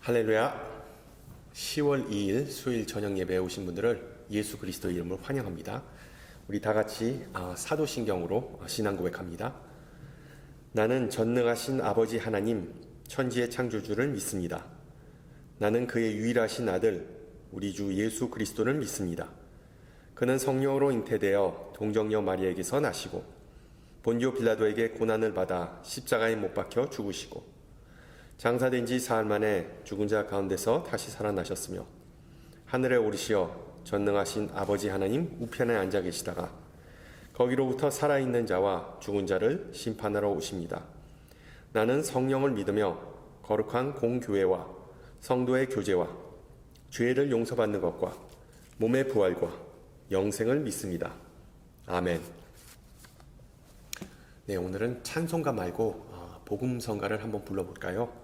할렐루야. 10월 2일 수요일 저녁 예배에 오신 분들을 예수 그리스도 이름으로 환영합니다. 우리 다 같이 사도신경으로 신앙 고백합니다. 나는 전능하신 아버지 하나님, 천지의 창조주를 믿습니다. 나는 그의 유일하신 아들, 우리 주 예수 그리스도를 믿습니다. 그는 성령으로 잉태되어 동정녀 마리아에게서 나시고 본디오 빌라도에게 고난을 받아 십자가에 못 박혀 죽으시고 장사된 지 사흘 만에 죽은 자 가운데서 다시 살아나셨으며 하늘에 오르시어 전능하신 아버지 하나님 우편에 앉아 계시다가 거기로부터 살아있는 자와 죽은 자를 심판하러 오십니다. 나는 성령을 믿으며 거룩한 공교회와 성도의 교제와 죄를 용서받는 것과 몸의 부활과 영생을 믿습니다. 아멘. 네, 오늘은 찬송가 말고 복음성가를 한번 불러볼까요?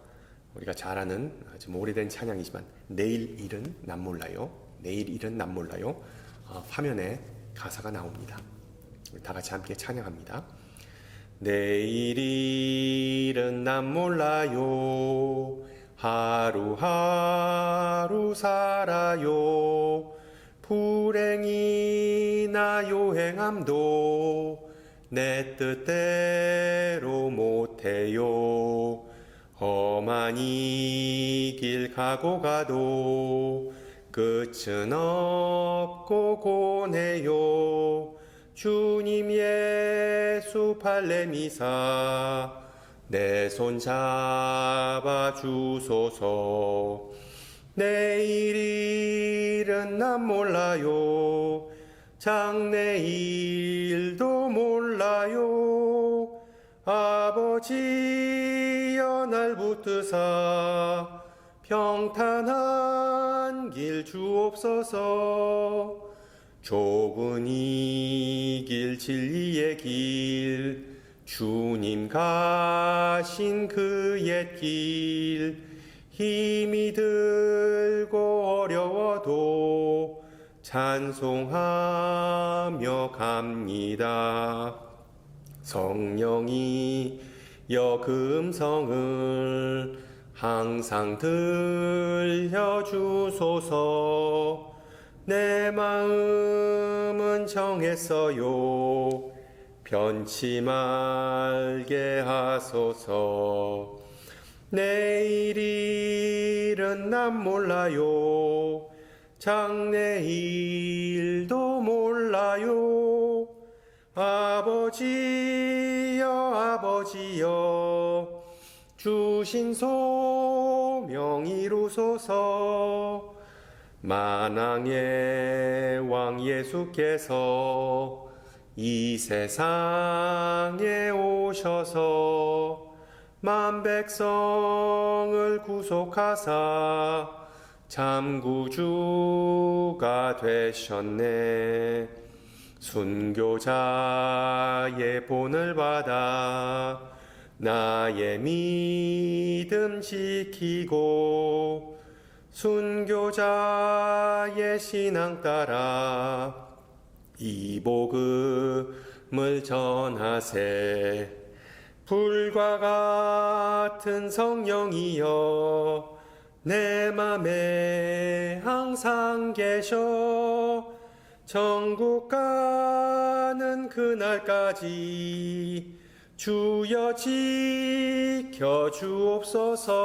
우리가 잘 아는 좀 오래된 찬양이지만 내일 일은 난 몰라요. 내일 일은 난 몰라요. 화면에 가사가 나옵니다. 우리 다 같이 함께 찬양합니다. 내일 일은 난 몰라요. 하루하루 살아요. 불행이나 요행함도 내 뜻대로 못해요. 험한 이 길 가고 가도 끝은 없고 고뇌요. 주님 예수 발레미사 내 손 잡아 주소서. 내일 일은 난 몰라요. 장래일도 몰라요. 아버지여 날 붙드사 평탄한 길 주옵소서. 좁은 이 길 진리의 길 주님 가신 그 옛길 힘이 들고 어려워도 찬송하며 갑니다. 성령이 그 음성을 항상 들려주소서. 내 마음은 정했어요. 변치 말게 하소서. 내일 일은 난 몰라요. 장래일도 몰라요. 아버지여 주신 소명 이루소서. 만왕의 왕 예수께서 이 세상에 오셔서 만 백성을 구속하사 참 구주가 되셨네. 순교자의 본을 받아 나의 믿음 지키고 순교자의 신앙 따라 이 복음을 전하세. 불과 같은 성령이여 내 맘에 항상 계셔. 천국 가는 그날까지 주여 지켜 주옵소서.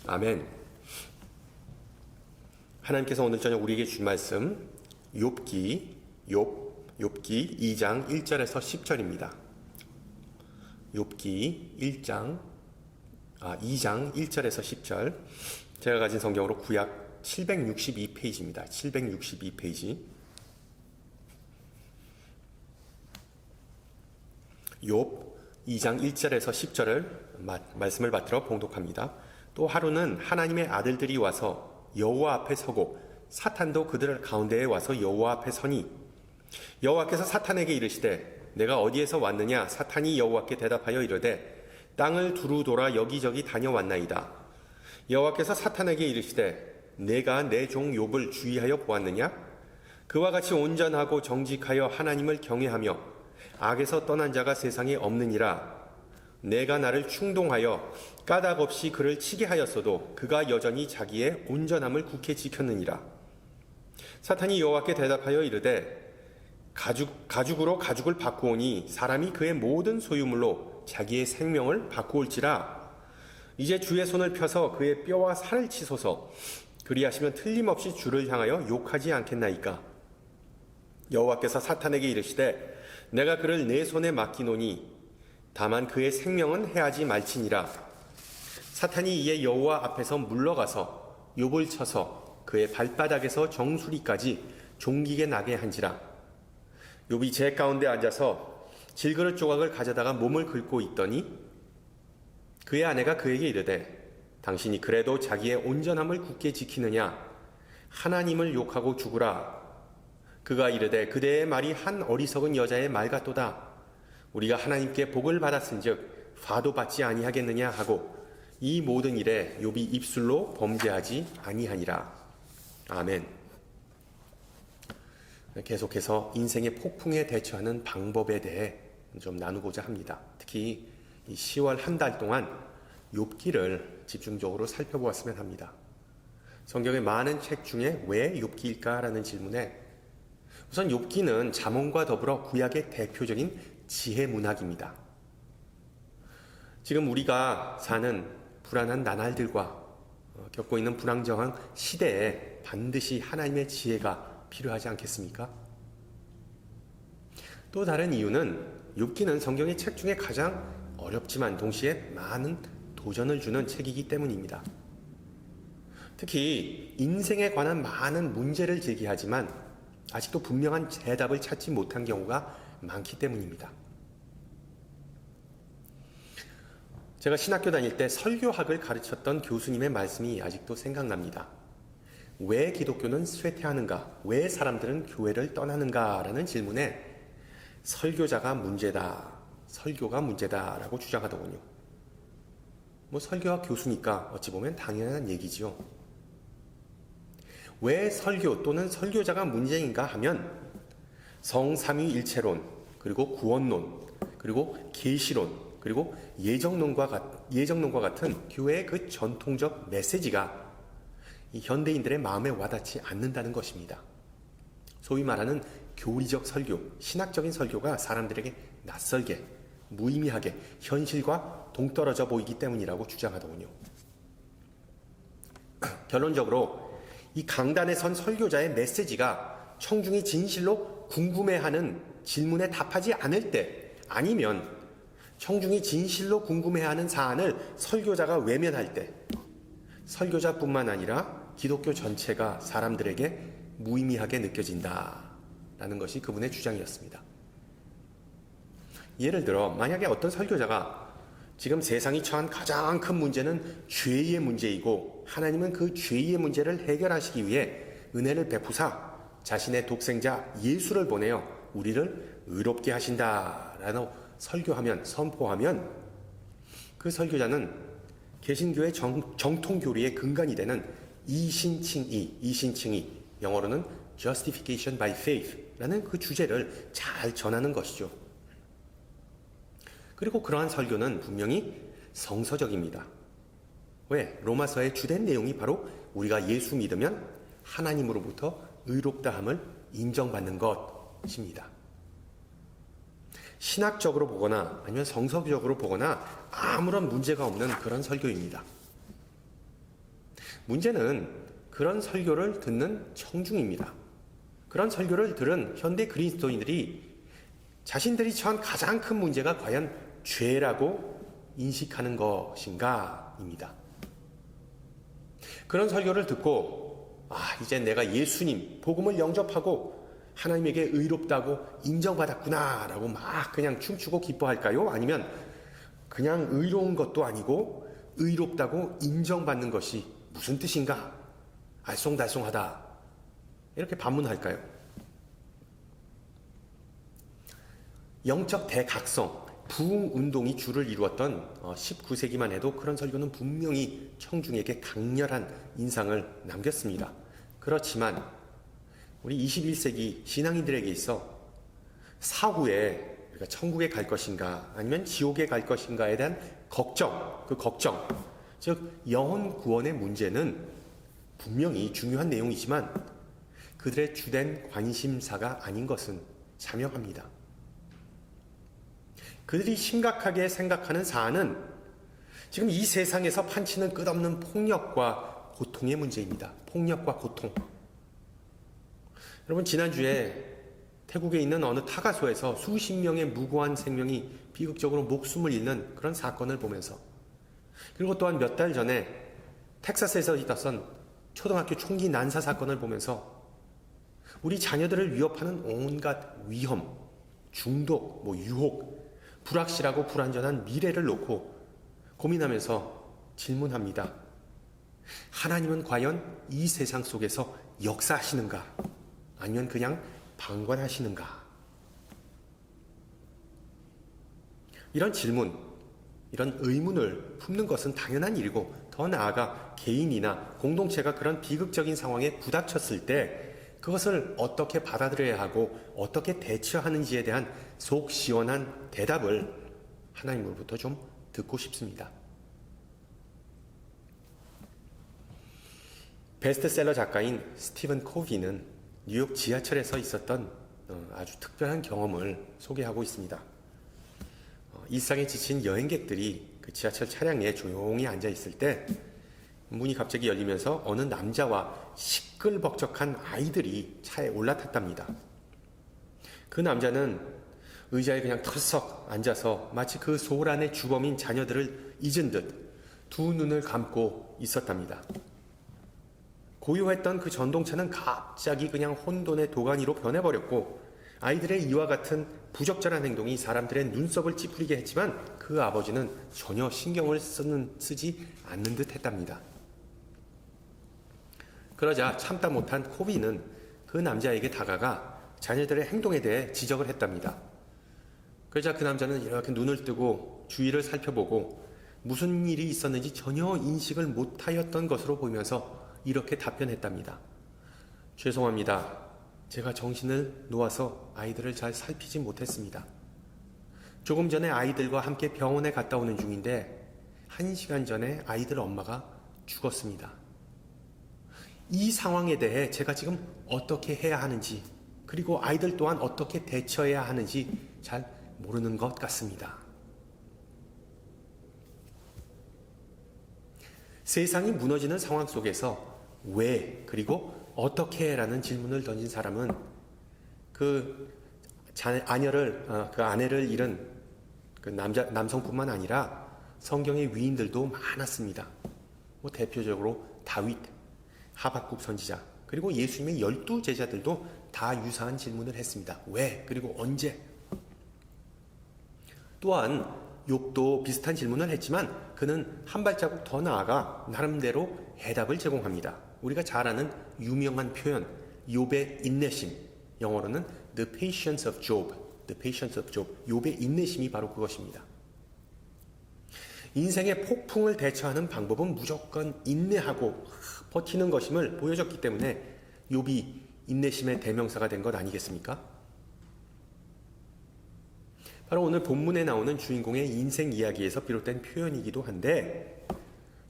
아멘. 하나님께서 오늘 저녁 우리에게 주신 말씀 욥기 2장 1절에서 10절입니다. 욥기 2장 1절에서 10절. 제가 가진 성경으로 구약 762페이지입니다. 762페이지. 욥 2장 1절에서 10절을 말씀을 받들어 봉독합니다. 또 하루는 하나님의 아들들이 와서 여호와 앞에 서고 사탄도 그들 가운데에 와서 여호와 앞에 서니 여호와께서 사탄에게 이르시되 내가 어디에서 왔느냐? 사탄이 여호와께 대답하여 이르되 땅을 두루 돌아 여기저기 다녀왔나이다. 여호와께서 사탄에게 이르시되 내가 내 종 욥을 주의하여 보았느냐? 그와 같이 온전하고 정직하여 하나님을 경외하며 악에서 떠난 자가 세상에 없느니라. 내가 나를 충동하여 까닭 없이 그를 치게 하였어도 그가 여전히 자기의 온전함을 굳게 지켰느니라. 사탄이 여호와께 대답하여 이르되 가죽으로 가죽을 바꾸오니 사람이 그의 모든 소유물로 자기의 생명을 바꾸올지라. 이제 주의 손을 펴서 그의 뼈와 살을 치소서. 그리하시면 틀림없이 주를 향하여 욕하지 않겠나이까. 여호와께서 사탄에게 이르시되 내가 그를 내 손에 맡기노니 다만 그의 생명은 해하지 말지니라. 사탄이 이에 여호와 앞에서 물러가서 욥을 쳐서 그의 발바닥에서 정수리까지 종기게 나게 한지라. 욥이 재 가운데 앉아서 질그릇 조각을 가져다가 몸을 긁고 있더니 그의 아내가 그에게 이르되 당신이 그래도 자기의 온전함을 굳게 지키느냐? 하나님을 욕하고 죽으라. 그가 이르되 그대의 말이 한 어리석은 여자의 말 같도다. 우리가 하나님께 복을 받았은즉 화도 받지 아니하겠느냐 하고 이 모든 일에 욥이 입술로 범죄하지 아니하니라. 아멘. 계속해서 인생의 폭풍에 대처하는 방법에 대해 좀 나누고자 합니다. 특히 이 10월 한 달 동안 욥기를 집중적으로 살펴보았으면 합니다. 성경의 많은 책 중에 왜 욥기일까라는 질문에 우선 욥기는 잠언과 더불어 구약의 대표적인 지혜 문학입니다. 지금 우리가 사는 불안한 나날들과 겪고 있는 불안정한 시대에 반드시 하나님의 지혜가 필요하지 않겠습니까? 또 다른 이유는 욥기는 성경의 책 중에 가장 어렵지만 동시에 많은 도전을 주는 책이기 때문입니다. 특히 인생에 관한 많은 문제를 제기하지만 아직도 분명한 대답을 찾지 못한 경우가 많기 때문입니다. 제가 신학교 다닐 때 설교학을 가르쳤던 교수님의 말씀이 아직도 생각납니다. 왜 기독교는 쇠퇴하는가? 왜 사람들은 교회를 떠나는가? 라는 질문에 설교자가 문제다, 설교가 문제다라고 주장하더군요. 설교학 교수니까 어찌 보면 당연한 얘기지요. 왜 설교 또는 설교자가 문제인가 하면 성삼위일체론, 그리고 구원론, 그리고 계시론, 그리고 예정론과 같은 교회의 그 전통적 메시지가 이 현대인들의 마음에 와닿지 않는다는 것입니다. 소위 말하는 교리적 설교, 신학적인 설교가 사람들에게 낯설게, 무의미하게 현실과 동떨어져 보이기 때문이라고 주장하더군요. 결론적으로 이 강단에 선 설교자의 메시지가 청중이 진실로 궁금해하는 질문에 답하지 않을 때, 아니면 청중이 진실로 궁금해하는 사안을 설교자가 외면할 때, 설교자뿐만 아니라 기독교 전체가 사람들에게 무의미하게 느껴진다라는 것이 그분의 주장이었습니다. 예를 들어 만약에 어떤 설교자가 지금 세상이 처한 가장 큰 문제는 죄의 문제이고 하나님은 그 죄의 문제를 해결하시기 위해 은혜를 베푸사 자신의 독생자 예수를 보내어 우리를 의롭게 하신다라고 설교하면, 선포하면 그 설교자는 개신교의 정통교리의 근간이 되는 이신칭의, 영어로는 justification by faith라는 그 주제를 잘 전하는 것이죠. 그리고 그러한 설교는 분명히 성서적입니다. 왜? 로마서의 주된 내용이 바로 우리가 예수 믿으면 하나님으로부터 의롭다함을 인정받는 것입니다. 신학적으로 보거나 아니면 성서적으로 보거나 아무런 문제가 없는 그런 설교입니다. 문제는 그런 설교를 듣는 청중입니다. 그런 설교를 들은 현대 그리스도인들이 자신들이 처한 가장 큰 문제가 과연 죄라고 인식하는 것인가입니다. 그런 설교를 듣고 이제 내가 예수님 복음을 영접하고 하나님에게 의롭다고 인정받았구나 라고 막 그냥 춤추고 기뻐할까요? 아니면 그냥 의로운 것도 아니고 의롭다고 인정받는 것이 무슨 뜻인가? 알쏭달쏭하다 이렇게 반문할까요? 영적 대각성, 부흥운동이 주를 이루었던 19세기만 해도 그런 설교는 분명히 청중에게 강렬한 인상을 남겼습니다. 그렇지만 우리 21세기 신앙인들에게 있어 사후에 우리가 천국에 갈 것인가 아니면 지옥에 갈 것인가에 대한 걱정, 그 걱정, 즉 영혼 구원의 문제는 분명히 중요한 내용이지만 그들의 주된 관심사가 아닌 것은 자명합니다. 그들이 심각하게 생각하는 사안은 지금 이 세상에서 판치는 끝없는 폭력과 고통의 문제입니다. 폭력과 고통. 여러분, 지난주에 태국에 있는 어느 타가소에서 수십 명의 무고한 생명이 비극적으로 목숨을 잃는 그런 사건을 보면서, 그리고 또한 몇 달 전에 텍사스에서 있었던 초등학교 총기 난사 사건을 보면서 우리 자녀들을 위협하는 온갖 위험, 중독, 유혹, 불확실하고 불안전한 미래를 놓고 고민하면서 질문합니다. 하나님은 과연 이 세상 속에서 역사하시는가? 아니면 그냥 방관하시는가? 이런 질문, 이런 의문을 품는 것은 당연한 일이고, 더 나아가 개인이나 공동체가 그런 비극적인 상황에 부닥쳤을 때 그것을 어떻게 받아들여야 하고 어떻게 대처하는지에 대한 속 시원한 대답을 하나님으로부터 좀 듣고 싶습니다. 베스트셀러 작가인 스티븐 코비는 뉴욕 지하철에서 있었던 아주 특별한 경험을 소개하고 있습니다. 일상에 지친 여행객들이 그 지하철 차량에 조용히 앉아 있을 때 문이 갑자기 열리면서 어느 남자와 시끌벅적한 아이들이 차에 올라탔답니다. 그 남자는 의자에 그냥 털썩 앉아서 마치 그 소란의 주범인 자녀들을 잊은 듯 두 눈을 감고 있었답니다. 고요했던 그 전동차는 갑자기 그냥 혼돈의 도가니로 변해버렸고, 아이들의 이와 같은 부적절한 행동이 사람들의 눈썹을 찌푸리게 했지만 그 아버지는 전혀 신경을 쓰지 않는 듯 했답니다. 그러자 참다 못한 코비는 그 남자에게 다가가 자녀들의 행동에 대해 지적을 했답니다. 그러자 그 남자는 이렇게 눈을 뜨고 주위를 살펴보고 무슨 일이 있었는지 전혀 인식을 못하였던 것으로 보이면서 이렇게 답변했답니다. 죄송합니다. 제가 정신을 놓아서 아이들을 잘 살피지 못했습니다. 조금 전에 아이들과 함께 병원에 갔다 오는 중인데 1시간 전에 아이들 엄마가 죽었습니다. 이 상황에 대해 제가 지금 어떻게 해야 하는지, 그리고 아이들 또한 어떻게 대처해야 하는지 잘 모르는 것 같습니다. 세상이 무너지는 상황 속에서 왜, 그리고 어떻게 라는 질문을 던진 사람은 그 아내를 잃은 그 남성뿐만 아니라 성경의 위인들도 많았습니다. 대표적으로 다윗, 하박국 선지자, 그리고 예수님의 12 제자들도 다 유사한 질문을 했습니다. 왜, 그리고 언제? 또한 욥도 비슷한 질문을 했지만 그는 한 발자국 더 나아가 나름대로 해답을 제공합니다. 우리가 잘 아는 유명한 표현, 욥의 인내심, 영어로는 The Patience of Job, The Patience of Job, 욥의 인내심이 바로 그것입니다. 인생의 폭풍을 대처하는 방법은 무조건 인내하고 버티는 것임을 보여줬기 때문에 욥이 인내심의 대명사가 된 것 아니겠습니까? 바로 오늘 본문에 나오는 주인공의 인생 이야기에서 비롯된 표현이기도 한데,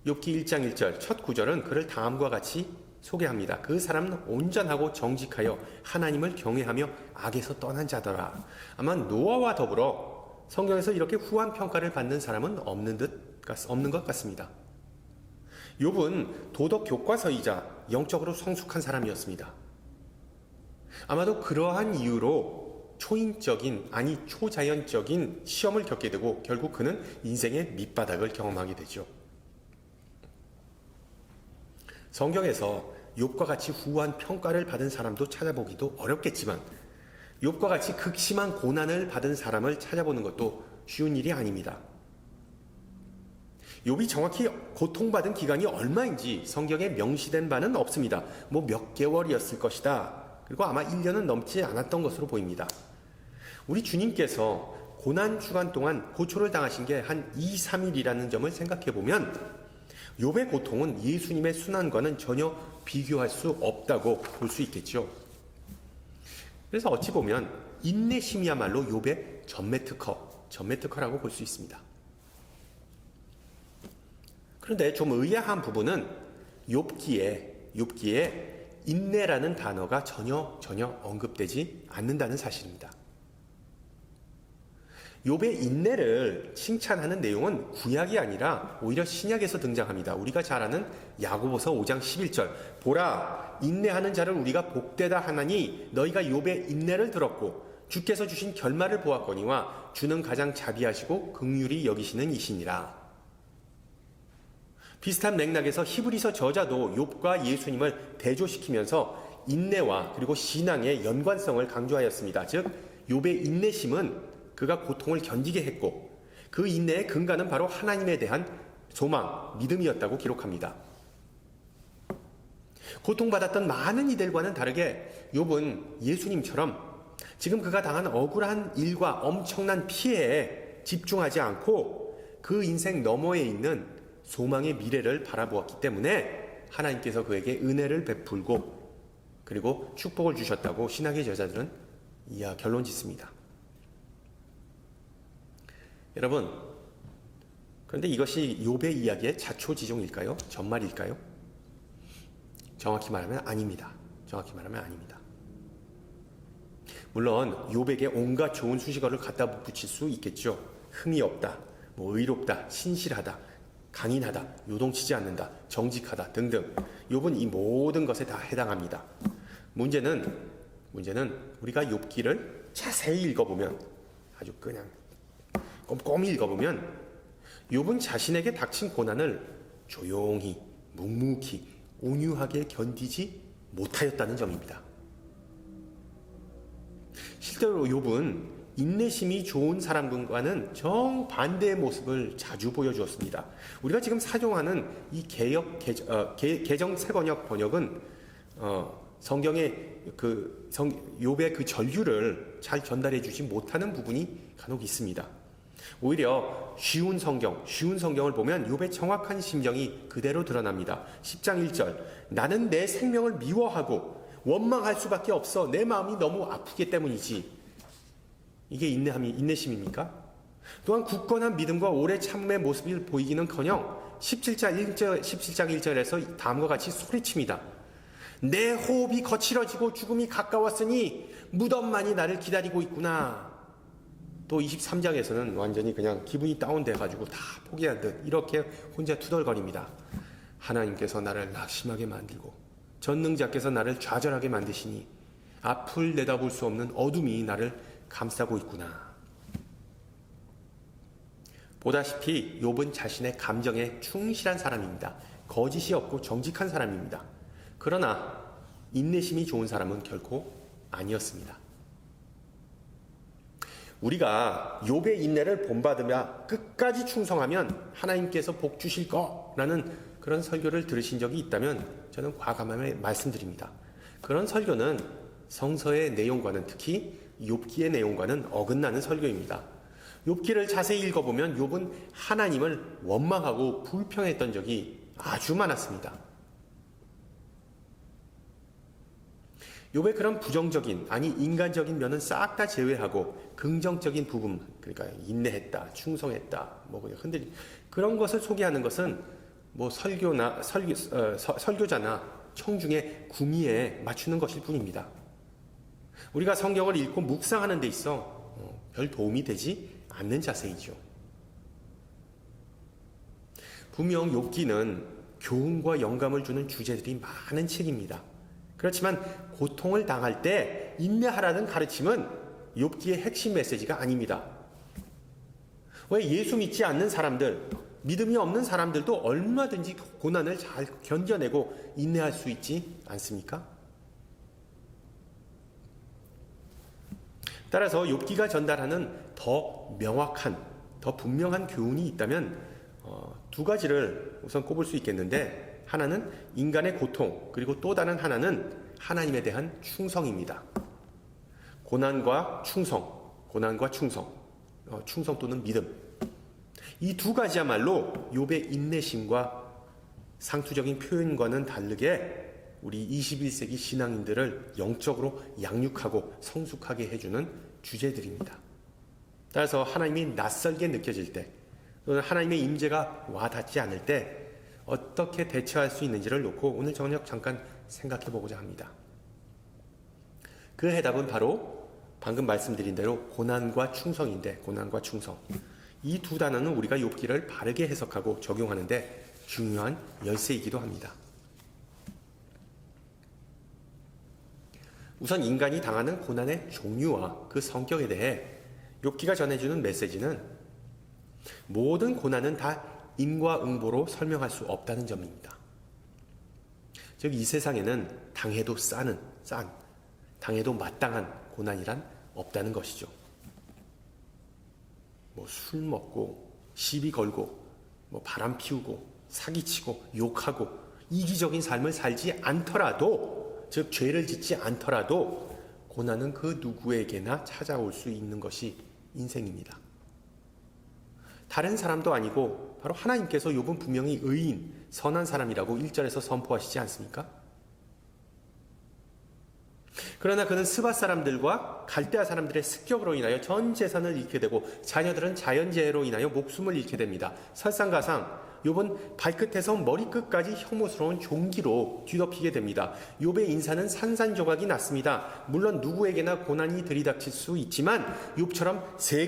욥기 1장 1절 첫 구절은 그를 다음과 같이 소개합니다. 그 사람은 온전하고 정직하여 하나님을 경외하며 악에서 떠난 자더라. 아마 노아와 더불어 성경에서 이렇게 후한 평가를 받는 사람은 없는 것 같습니다. 욥은 도덕 교과서이자 영적으로 성숙한 사람이었습니다. 아마도 그러한 이유로 초인적인, 아니 초자연적인 시험을 겪게 되고 결국 그는 인생의 밑바닥을 경험하게 되죠. 성경에서 욥과 같이 후한 평가를 받은 사람도 찾아보기도 어렵겠지만 욥과 같이 극심한 고난을 받은 사람을 찾아보는 것도 쉬운 일이 아닙니다. 욥이 정확히 고통받은 기간이 얼마인지 성경에 명시된 바는 없습니다. 몇 개월이었을 것이다. 그리고 아마 1년은 넘지 않았던 것으로 보입니다. 우리 주님께서 고난 주간 동안 고초를 당하신 게 한 2, 3일이라는 점을 생각해 보면 욥의 고통은 예수님의 순환과는 전혀 비교할 수 없다고 볼 수 있겠죠. 그래서 어찌 보면 인내심이야말로 욥의 전매특허라고 볼 수 있습니다. 그런데 좀 의아한 부분은 욥기에 인내라는 단어가 전혀 언급되지 않는다는 사실입니다. 욥의 인내를 칭찬하는 내용은 구약이 아니라 오히려 신약에서 등장합니다. 우리가 잘 아는 야고보서 5장 11절 보라 인내하는 자를 우리가 복되다 하나니 너희가 욥의 인내를 들었고 주께서 주신 결말을 보았거니와 주는 가장 자비하시고 긍휼히 여기시는 이시니라. 비슷한 맥락에서 히브리서 저자도 욥과 예수님을 대조시키면서 인내와 그리고 신앙의 연관성을 강조하였습니다. 즉 욥의 인내심은 그가 고통을 견디게 했고 그 인내의 근간은 바로 하나님에 대한 소망, 믿음이었다고 기록합니다. 고통받았던 많은 이들과는 다르게 욥은 예수님처럼 지금 그가 당한 억울한 일과 엄청난 피해에 집중하지 않고 그 인생 너머에 있는 소망의 미래를 바라보았기 때문에 하나님께서 그에게 은혜를 베풀고 그리고 축복을 주셨다고 신학의 저자들은 결론 짓습니다. 여러분, 그런데 이것이 욥의 이야기의 자초지종일까요? 전말일까요? 정확히 말하면 아닙니다. 물론 욥에게 온갖 좋은 수식어를 갖다 붙일 수 있겠죠. 흠이 없다, 의롭다, 신실하다, 강인하다, 요동치지 않는다, 정직하다 등등. 욥은 이 모든 것에 다 해당합니다. 문제는 우리가 욥기를 자세히 읽어보면, 아주 그냥 꼼꼼히 읽어보면 욥은 자신에게 닥친 고난을 조용히, 묵묵히, 온유하게 견디지 못하였다는 점입니다. 실제로 욥은 인내심이 좋은 사람과는 정반대의 모습을 자주 보여주었습니다. 우리가 지금 사용하는 이 개정 새번역 번역은 성경의 욥의 그 전류를 잘 전달해 주지 못하는 부분이 간혹 있습니다. 오히려 쉬운 성경을 보면 욥의 정확한 심정이 그대로 드러납니다. 10장 1절 나는 내 생명을 미워하고 원망할 수밖에 없어. 내 마음이 너무 아프기 때문이지. 이게 인내심입니까? 또한 굳건한 믿음과 오래 참음의 모습을 보이기는커녕 17장 1절에서 다음과 같이 소리칩니다. 내 호흡이 거칠어지고 죽음이 가까웠으니 무덤만이 나를 기다리고 있구나. 또 23장에서는 완전히 그냥 기분이 다운돼가지고 다 포기한 듯 이렇게 혼자 투덜거립니다. 하나님께서 나를 낙심하게 만들고 전능자께서 나를 좌절하게 만드시니 앞을 내다볼 수 없는 어둠이 나를 감싸고 있구나. 보다시피 욥은 자신의 감정에 충실한 사람입니다. 거짓이 없고 정직한 사람입니다. 그러나 인내심이 좋은 사람은 결코 아니었습니다. 우리가 욥의 인내를 본받으며 끝까지 충성하면 하나님께서 복 주실 거라는 그런 설교를 들으신 적이 있다면 저는 과감하게 말씀드립니다. 그런 설교는 성서의 내용과는 특히 욥기의 내용과는 어긋나는 설교입니다. 욥기를 자세히 읽어보면 욥은 하나님을 원망하고 불평했던 적이 아주 많았습니다. 욥의 그런 부정적인, 인간적인 면은 싹 다 제외하고 긍정적인 부분, 그러니까 인내했다, 충성했다, 그냥 흔들림, 그런 것을 소개하는 것은 설교자나 청중의 구미에 맞추는 것일 뿐입니다. 우리가 성경을 읽고 묵상하는 데 있어 별 도움이 되지 않는 자세이죠. 분명 욥기는 교훈과 영감을 주는 주제들이 많은 책입니다. 그렇지만 고통을 당할 때 인내하라는 가르침은 욥기의 핵심 메시지가 아닙니다. 왜 예수 믿지 않는 사람들, 믿음이 없는 사람들도 얼마든지 고난을 잘 견뎌내고 인내할 수 있지 않습니까? 따라서 욥기가 전달하는 더 명확한, 더 분명한 교훈이 있다면 두 가지를 우선 꼽을 수 있겠는데, 하나는 인간의 고통, 그리고 또 다른 하나는 하나님에 대한 충성입니다. 고난과 충성, 충성 또는 믿음. 이 두 가지야말로 욥의 인내심과 상투적인 표현과는 다르게 우리 21세기 신앙인들을 영적으로 양육하고 성숙하게 해주는 주제들입니다. 따라서 하나님이 낯설게 느껴질 때, 또는 하나님의 임재가 와닿지 않을 때 어떻게 대처할 수 있는지를 놓고 오늘 저녁 잠깐 생각해 보고자 합니다. 그 해답은 바로 방금 말씀드린 대로 고난과 충성인데, 고난과 충성. 이 두 단어는 우리가 욥기를 바르게 해석하고 적용하는데 중요한 열쇠이기도 합니다. 우선 인간이 당하는 고난의 종류와 그 성격에 대해 욥기가 전해주는 메시지는 모든 고난은 다 인과응보로 설명할 수 없다는 점입니다. 즉 이 세상에는 당해도 싼, 당해도 마땅한 고난이란 없다는 것이죠. 술 먹고 시비 걸고 바람 피우고 사기치고 욕하고 이기적인 삶을 살지 않더라도, 즉 죄를 짓지 않더라도 고난은 그 누구에게나 찾아올 수 있는 것이 인생입니다. 다른 사람도 아니고 바로 하나님께서 욥은 분명히 의인, 선한 사람이라고 1절에서 선포하시지 않습니까? 그러나 그는 스바 사람들과 갈대아 사람들의 습격으로 인하여 전 재산을 잃게 되고 자녀들은 자연재해로 인하여 목숨을 잃게 됩니다. 설상가상 욥은 발끝에서 머리끝까지 혐오스러운 종기로 뒤덮이게 됩니다. 욥의 인사는 산산조각이 났습니다. 물론 누구에게나 고난이 들이닥칠 수 있지만 욥처럼 세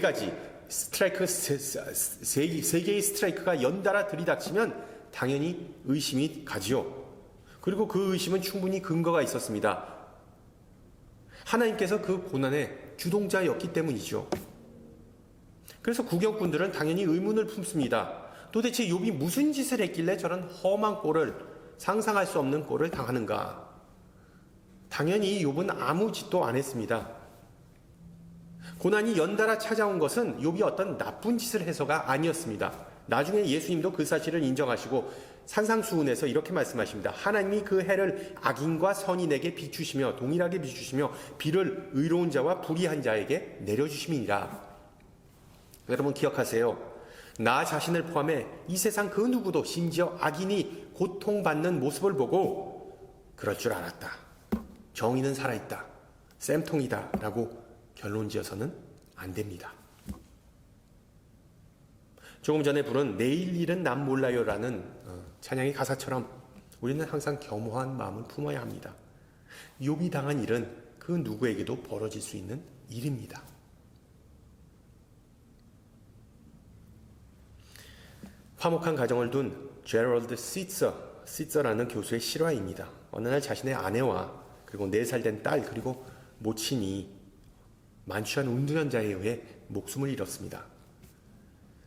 개의 스트라이크가 연달아 들이닥치면 당연히 의심이 가지요. 그리고 그 의심은 충분히 근거가 있었습니다. 하나님께서 그 고난의 주동자였기 때문이죠. 그래서 구경꾼들은 당연히 의문을 품습니다. 도대체 욥이 무슨 짓을 했길래 저런 험한 꼴을, 상상할 수 없는 꼴을 당하는가? 당연히 욥은 아무 짓도 안 했습니다. 고난이 연달아 찾아온 것은 욥이 어떤 나쁜 짓을 해서가 아니었습니다. 나중에 예수님도 그 사실을 인정하시고 산상수훈에서 이렇게 말씀하십니다. 하나님이 그 해를 악인과 선인에게 비추시며 동일하게 비추시며 비를 의로운 자와 불의한 자에게 내려주심이니라. 여러분 기억하세요. 나 자신을 포함해 이 세상 그 누구도, 심지어 악인이 고통받는 모습을 보고 그럴 줄 알았다, 정의는 살아있다, 쌤통이다 라고 결론지어서는 안 됩니다. 조금 전에 부른 내일 일은 남 몰라요 라는 찬양의 가사처럼 우리는 항상 겸허한 마음을 품어야 합니다. 욥이 당한 일은 그 누구에게도 벌어질 수 있는 일입니다. 화목한 가정을 둔 제럴드 시처라는 교수의 실화입니다. 어느 날 자신의 아내와 그리고 4살 된 딸 그리고 모친이 만취한 운전자에 의해 목숨을 잃었습니다.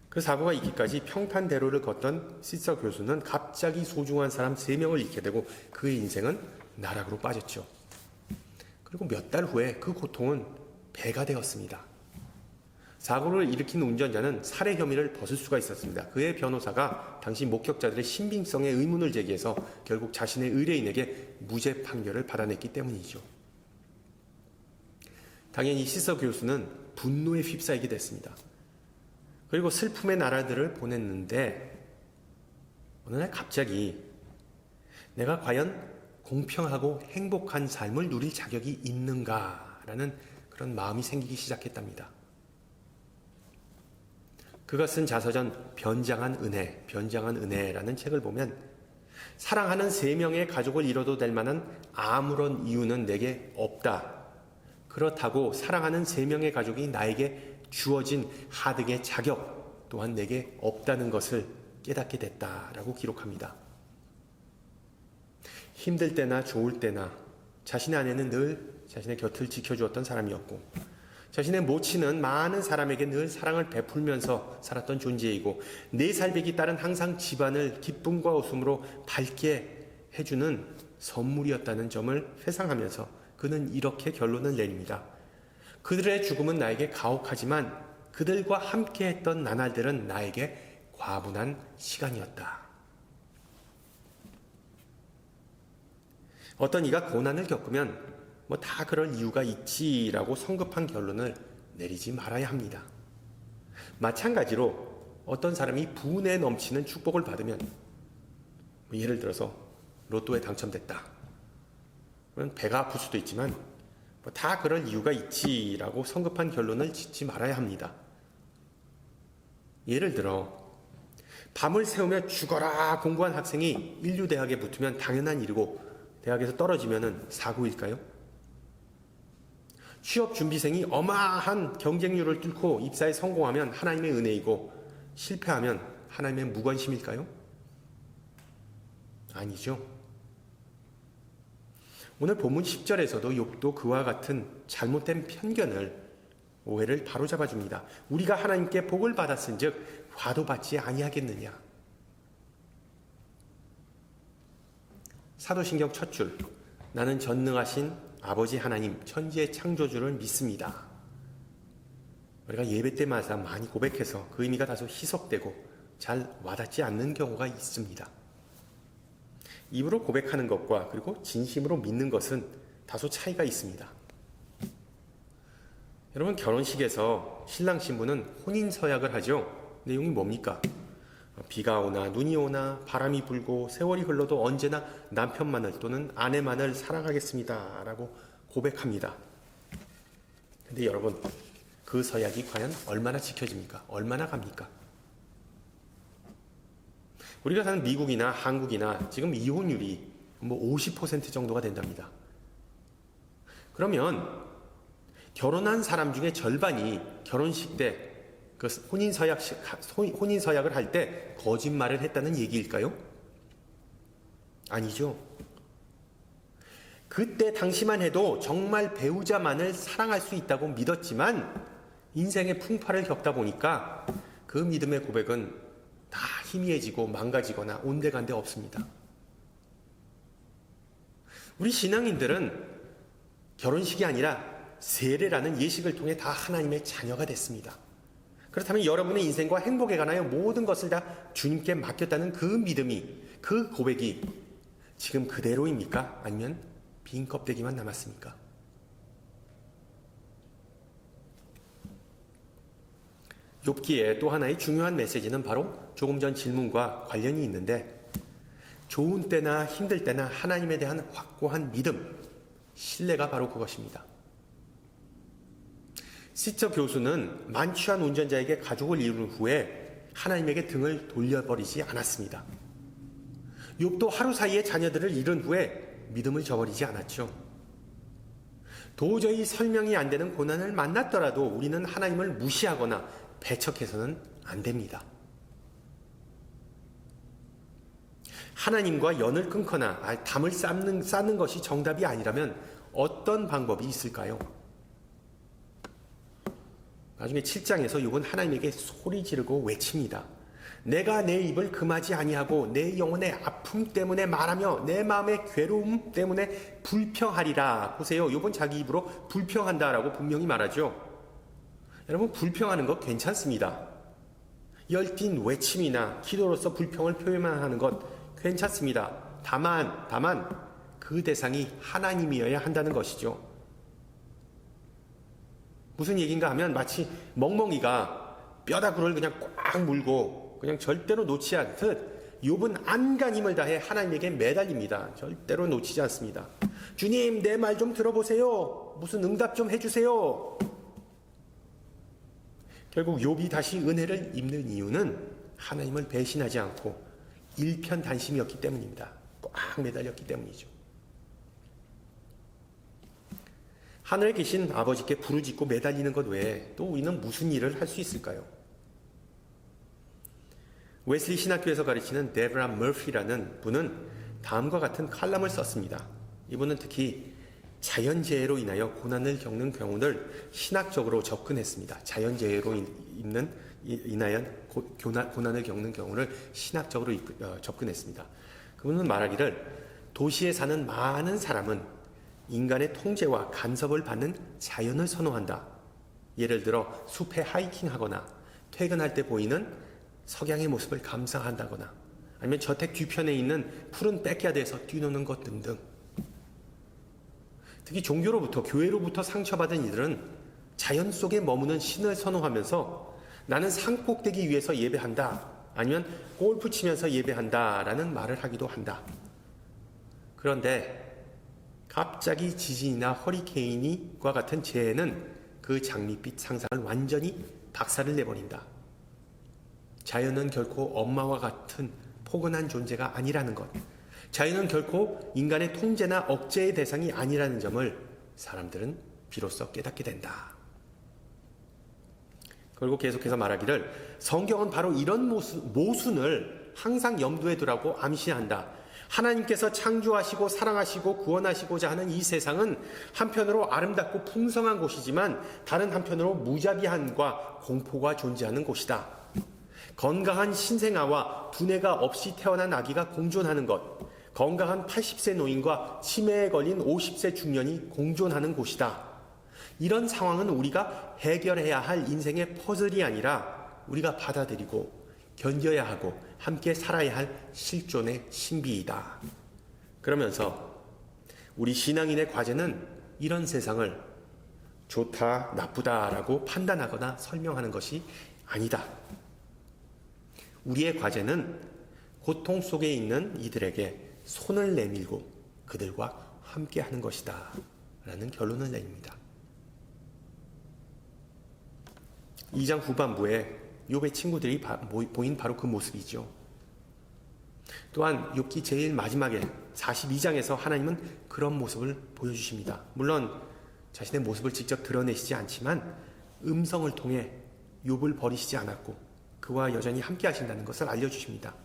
그 사고가 있기까지 평탄대로를 걷던 시처 교수는 갑자기 소중한 사람 3명을 잃게 되고 그의 인생은 나락으로 빠졌죠. 그리고 몇 달 후에 그 고통은 배가 되었습니다. 사고를 일으킨 운전자는 살해 혐의를 벗을 수가 있었습니다. 그의 변호사가 당시 목격자들의 신빙성에 의문을 제기해서 결국 자신의 의뢰인에게 무죄 판결을 받아냈기 때문이죠. 당연히 시처 교수는 분노에 휩싸이게 됐습니다. 그리고 슬픔의 나라들을 보냈는데 어느 날 갑자기 내가 과연 공평하고 행복한 삶을 누릴 자격이 있는가라는 그런 마음이 생기기 시작했답니다. 그가 쓴 자서전 변장한 은혜라는 책을 보면 사랑하는 3명의 가족을 잃어도 될 만한 아무런 이유는 내게 없다. 그렇다고 사랑하는 3명의 가족이 나에게 주어진 하등의 자격 또한 내게 없다는 것을 깨닫게 됐다라고 기록합니다. 힘들 때나 좋을 때나 자신의 아내는 늘 자신의 곁을 지켜주었던 사람이었고 자신의 모친은 많은 사람에게 늘 사랑을 베풀면서 살았던 존재이고 4살배기 딸은 항상 집안을 기쁨과 웃음으로 밝게 해주는 선물이었다는 점을 회상하면서 그는 이렇게 결론을 내립니다. 그들의 죽음은 나에게 가혹하지만 그들과 함께했던 나날들은 나에게 과분한 시간이었다. 어떤 이가 고난을 겪으면 다 그럴 이유가 있지라고 성급한 결론을 내리지 말아야 합니다. 마찬가지로 어떤 사람이 분에 넘치는 축복을 받으면 예를 들어서 로또에 당첨됐다. 그러면 배가 아플 수도 있지만 다 그럴 이유가 있지라고 성급한 결론을 짓지 말아야 합니다. 예를 들어 밤을 새우며 죽어라 공부한 학생이 인류대학에 붙으면 당연한 일이고 대학에서 떨어지면 사고일까요? 취업준비생이 어마한 경쟁률을 뚫고 입사에 성공하면 하나님의 은혜이고 실패하면 하나님의 무관심일까요? 아니죠. 오늘 본문 10절에서도 욥도 그와 같은 잘못된 편견을 오해를 바로잡아 줍니다. 우리가 하나님께 복을 받았은즉 화도 받지 아니하겠느냐. 사도신경 첫 줄, 나는 전능하신 아버지 하나님 천지의 창조주를 믿습니다. 우리가 예배 때마다 많이 고백해서 그 의미가 다소 희석되고 잘 와닿지 않는 경우가 있습니다. 입으로 고백하는 것과 그리고 진심으로 믿는 것은 다소 차이가 있습니다. 여러분, 결혼식에서 신랑 신부는 혼인서약을 하죠. 내용이 뭡니까? 비가 오나 눈이 오나 바람이 불고 세월이 흘러도 언제나 남편만을 또는 아내만을 사랑하겠습니다 라고 고백합니다. 근데 여러분, 그 서약이 과연 얼마나 지켜집니까? 얼마나 갑니까? 우리가 사는 미국이나 한국이나 지금 이혼율이 50% 정도가 된답니다. 그러면 결혼한 사람 중에 절반이 결혼식 때 그 혼인서약을 할 때 거짓말을 했다는 얘기일까요? 아니죠. 그때 당시만 해도 정말 배우자만을 사랑할 수 있다고 믿었지만 인생의 풍파를 겪다 보니까 그 믿음의 고백은 다 희미해지고 망가지거나 온데간데 없습니다. 우리 신앙인들은 결혼식이 아니라 세례라는 예식을 통해 다 하나님의 자녀가 됐습니다. 그렇다면 여러분의 인생과 행복에 관하여 모든 것을 다 주님께 맡겼다는 그 믿음이, 그 고백이 지금 그대로입니까? 아니면 빈 껍데기만 남았습니까? 욥기에 또 하나의 중요한 메시지는 바로 조금 전 질문과 관련이 있는데, 좋은 때나 힘들 때나 하나님에 대한 확고한 믿음, 신뢰가 바로 그것입니다. 시처 교수는 만취한 운전자에게 가족을 이룬 후에 하나님에게 등을 돌려버리지 않았습니다. 욥도 하루 사이에 자녀들을 잃은 후에 믿음을 저버리지 않았죠. 도저히 설명이 안 되는 고난을 만났더라도 우리는 하나님을 무시하거나 배척해서는 안 됩니다. 하나님과 연을 끊거나 담을 쌓는 것이 정답이 아니라면 어떤 방법이 있을까요? 나중에 7장에서 욥은 하나님에게 소리 지르고 외칩니다. 내가 내 입을 금하지 아니하고 내 영혼의 아픔 때문에 말하며 내 마음의 괴로움 때문에 불평하리라. 보세요. 욥은 자기 입으로 불평한다라고 분명히 말하죠. 여러분, 불평하는 거 괜찮습니다. 열띤 외침이나 기도로서 불평을 표현하는 것 괜찮습니다. 다만 그 대상이 하나님이어야 한다는 것이죠. 무슨 얘기인가 하면 마치 멍멍이가 뼈다구를 그냥 꽉 물고 그냥 절대로 놓지 않듯 욥은 안간힘을 다해 하나님에게 매달립니다. 절대로 놓치지 않습니다. 주님, 내 말 좀 들어보세요. 무슨 응답 좀 해주세요. 결국 욥이 다시 은혜를 입는 이유는 하나님을 배신하지 않고 일편단심이었기 때문입니다. 꽉 매달렸기 때문이죠. 하늘에 계신 아버지께 부르짖고 매달리는 것 외에 또 우리는 무슨 일을 할 수 있을까요? 웨슬리 신학교에서 가르치는 데브라 머피라는 분은 다음과 같은 칼럼을 썼습니다. 이분은 특히 자연재해로 인하여 고난을 겪는 경우를 신학적으로 접근했습니다. 자연재해로 인하여 고난을 겪는 경우를 신학적으로 접근했습니다. 그분은 말하기를 도시에 사는 많은 사람은 인간의 통제와 간섭을 받는 자연을 선호한다. 예를 들어 숲에 하이킹하거나 퇴근할 때 보이는 석양의 모습을 감상한다거나 아니면 저택 뒤편에 있는 푸른 백야드에서 뛰노는 것 등등. 특히 종교로부터, 교회로부터 상처받은 이들은 자연 속에 머무는 신을 선호하면서 나는 산꼭대기 위에서 예배한다. 아니면 골프 치면서 예배한다 라는 말을 하기도 한다. 그런데 갑자기 지진이나 허리케인과 같은 재해는 그 장밋빛 상상을 완전히 박살을 내버린다. 자연은 결코 엄마와 같은 포근한 존재가 아니라는 것, 자연은 결코 인간의 통제나 억제의 대상이 아니라는 점을 사람들은 비로소 깨닫게 된다. 그리고 계속해서 말하기를 성경은 바로 이런 모순을 항상 염두에 두라고 암시한다. 하나님께서 창조하시고 사랑하시고 구원하시고자 하는 이 세상은 한편으로 아름답고 풍성한 곳이지만 다른 한편으로 무자비함과 공포가 존재하는 곳이다. 건강한 신생아와 두뇌가 없이 태어난 아기가 공존하는 것, 건강한 80세 노인과 치매에 걸린 50세 중년이 공존하는 곳이다. 이런 상황은 우리가 해결해야 할 인생의 퍼즐이 아니라 우리가 받아들이고 견뎌야 하고 함께 살아야 할 실존의 신비이다. 그러면서 우리 신앙인의 과제는 이런 세상을 좋다, 나쁘다라고 판단하거나 설명하는 것이 아니다. 우리의 과제는 고통 속에 있는 이들에게 손을 내밀고 그들과 함께 하는 것이다 라는 결론을 내립니다. 2장 후반부에 욥의 친구들이 보인 바로 그 모습이죠. 또한 욥기 제일 마지막에 42장에서 하나님은 그런 모습을 보여주십니다. 물론 자신의 모습을 직접 드러내시지 않지만 음성을 통해 욥을 버리시지 않았고 그와 여전히 함께 하신다는 것을 알려주십니다.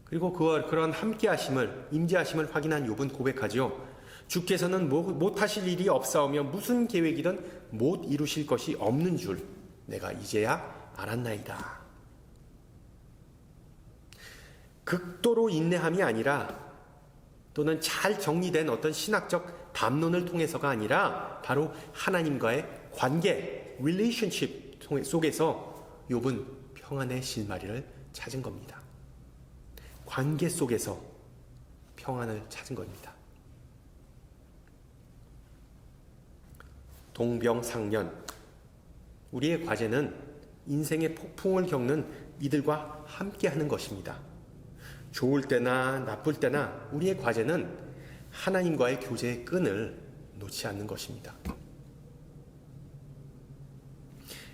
그리고 그런 함께 하심을, 임재하심을 확인한 욥은 고백하죠. 주께서는 못하실 일이 없사오며 무슨 계획이든 못 이루실 것이 없는 줄 내가 이제야 알았나이다. 극도로 인내함이 아니라 또는 잘 정리된 어떤 신학적 담론을 통해서가 아니라 바로 하나님과의 관계, relationship 속에서 욥은 평안의 실마리를 찾은 겁니다. 관계 속에서 평안을 찾은 겁니다. 동병상련. 우리의 과제는 인생의 폭풍을 겪는 이들과 함께 하는 것입니다. 좋을 때나 나쁠 때나 우리의 과제는 하나님과의 교제의 끈을 놓지 않는 것입니다.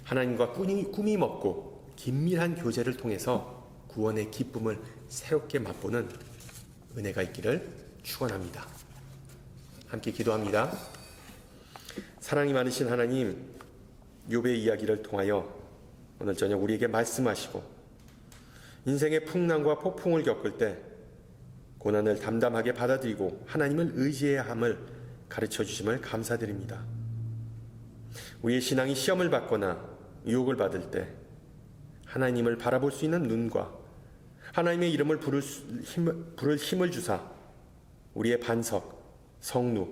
하나님과 꿈이 먹고 긴밀한 교제를 통해서 구원의 기쁨을 새롭게 맛보는 은혜가 있기를 축원합니다. 함께 기도합니다. 사랑이 많으신 하나님, 욥의 이야기를 통하여 오늘 저녁 우리에게 말씀하시고 인생의 풍랑과 폭풍을 겪을 때 고난을 담담하게 받아들이고 하나님을 의지해야 함을 가르쳐 주심을 감사드립니다. 우리의 신앙이 시험을 받거나 유혹을 받을 때 하나님을 바라볼 수 있는 눈과 하나님의 이름을 부를 힘을 주사 우리의 반석, 성루,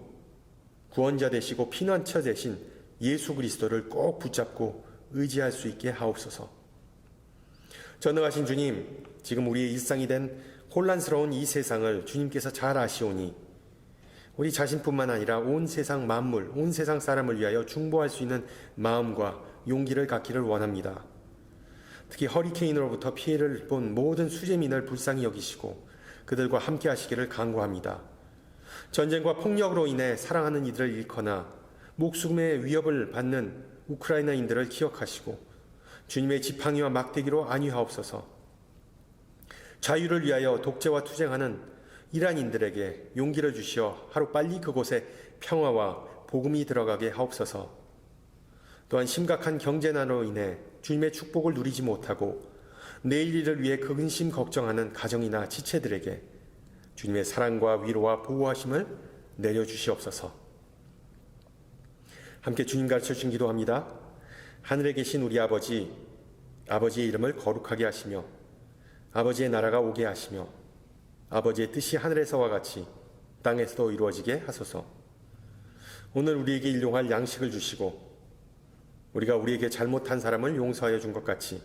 구원자 되시고 피난처 되신 예수 그리스도를 꼭 붙잡고 의지할 수 있게 하옵소서. 전능하신 주님, 지금 우리의 일상이 된 혼란스러운 이 세상을 주님께서 잘 아시오니 우리 자신뿐만 아니라 온 세상 만물, 온 세상 사람을 위하여 중보할 수 있는 마음과 용기를 갖기를 원합니다. 특히 허리케인으로부터 피해를 본 모든 수재민을 불쌍히 여기시고 그들과 함께 하시기를 간구합니다. 전쟁과 폭력으로 인해 사랑하는 이들을 잃거나 목숨의 위협을 받는 우크라이나인들을 기억하시고 주님의 지팡이와 막대기로 안위하옵소서. 자유를 위하여 독재와 투쟁하는 이란인들에게 용기를 주시어 하루빨리 그곳에 평화와 복음이 들어가게 하옵소서. 또한 심각한 경제난으로 인해 주님의 축복을 누리지 못하고 내일 일을 위해 근심 걱정하는 가정이나 지체들에게 주님의 사랑과 위로와 보호하심을 내려주시옵소서. 함께 주님 가르쳐 주신 기도합니다. 하늘에 계신 우리 아버지, 아버지의 이름을 거룩하게 하시며 아버지의 나라가 오게 하시며 아버지의 뜻이 하늘에서와 같이 땅에서도 이루어지게 하소서. 오늘 우리에게 일용할 양식을 주시고 우리가 우리에게 잘못한 사람을 용서하여 준 것 같이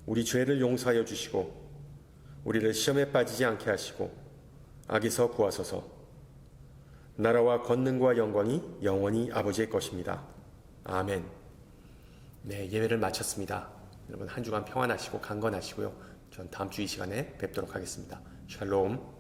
우리 죄를 용서하여 주시고 우리를 시험에 빠지지 않게 하시고 악에서 구하소서. 나라와 권능과 영광이 영원히 아버지의 것입니다. 아멘. 네, 예배를 마쳤습니다. 여러분 한 주간 평안하시고 강건하시고요. 전 다음 주 이 시간에 뵙도록 하겠습니다. 샬롬.